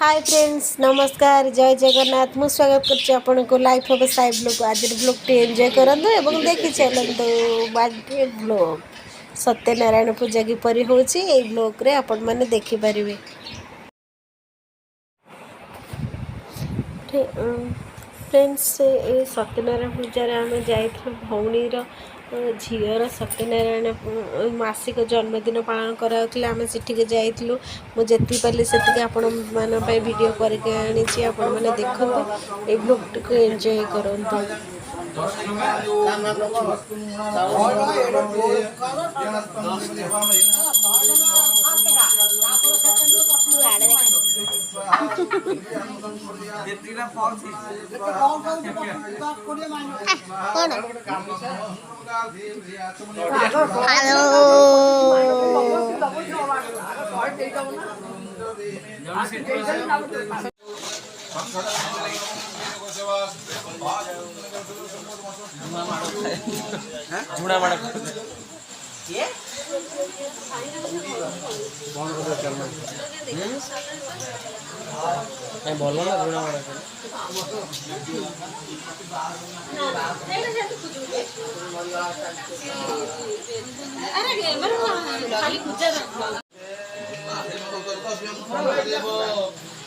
Hi friends नमस्कार जय जगन्नाथ मु स्वागत करछि आपन को लाइफ ऑफ साई ब्लॉग आज ब्लॉग टी एंजॉय करंदो एवं देखि चलंदो बर्थडे ब्लॉग सत्यनारायण पूजा की परि होछि ए ब्लॉग रे आपन माने देखि परिबे। फ्रेंड्स ए सत्यनारायण पूजा रे हम जाइथि भौणी रो झीर सत्यनारायण मासिक जन्मदिन पालन कराउथिले आमे सेठी जाइथिलु मु जेति पाले सेति आपण मान पे वीडियो करके आनी आपण माने देखंतु ए ब्लॉग को एंजॉय करंतु। झुड़ा माड़ा ये मैं बोलो ना झुड़ा माड़ा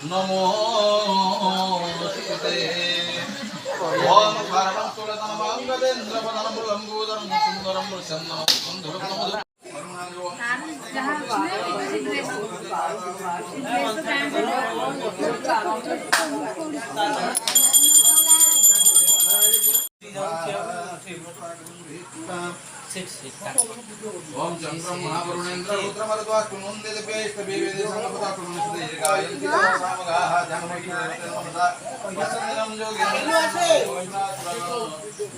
नमो ओम सर्वं तुलतन मंगलेन्द्र वदनं लंबोदरं सुंदरं प्रसन्नं सुंदरं ओम चंद्रं महावरुणेन्द्र रुद्रमरुद्वा कुमुंदे दिव्येष्ट विवेदे संगपदा कुमुंदे गायन्ति सामगाः जन्महि नमः वसन्दनं जोगिनं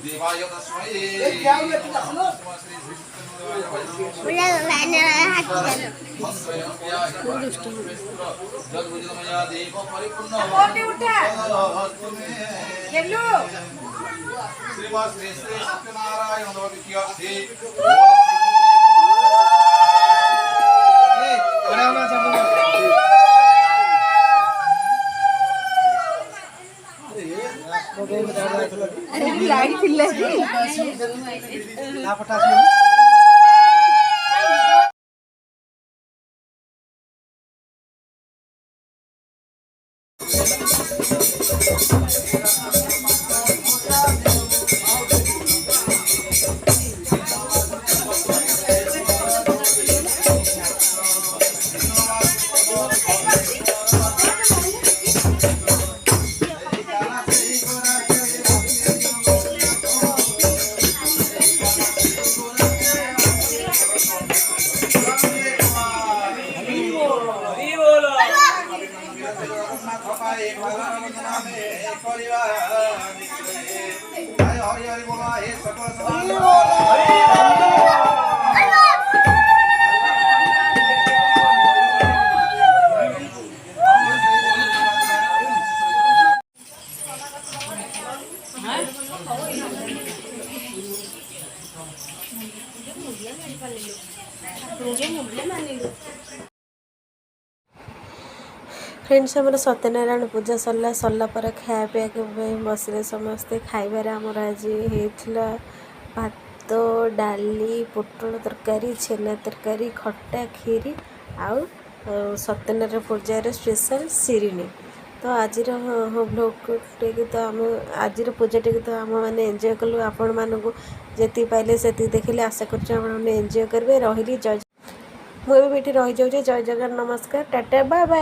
देवाय तस्मै जगदुजमया देव परिपूर्ण श्रीवास श्री श्री सत्यनारायण भगवती की आरती अरे लाइट चिल्ला फ्रेंड्स आम सत्यनारायण पूजा सरला पर खाया पिया के बसले समस्ते खाइबार आमर आज होता भात डाली पोटल तरकारी छेना तरकारी खट्टा खीरी आउ सत्यनारायण पूजार स्पेशल सिरिनी तो आज ब्लॉग टे तो आम आज पूजा टे तो आम मैंने एंजॉय कलु आपण मानक जी पाइले से देखिले आशा कर एंजॉय करेंगे रही जय मुझे रही जाऊे जय जगन्नाथ नमस्कार टाटा बाय बाय।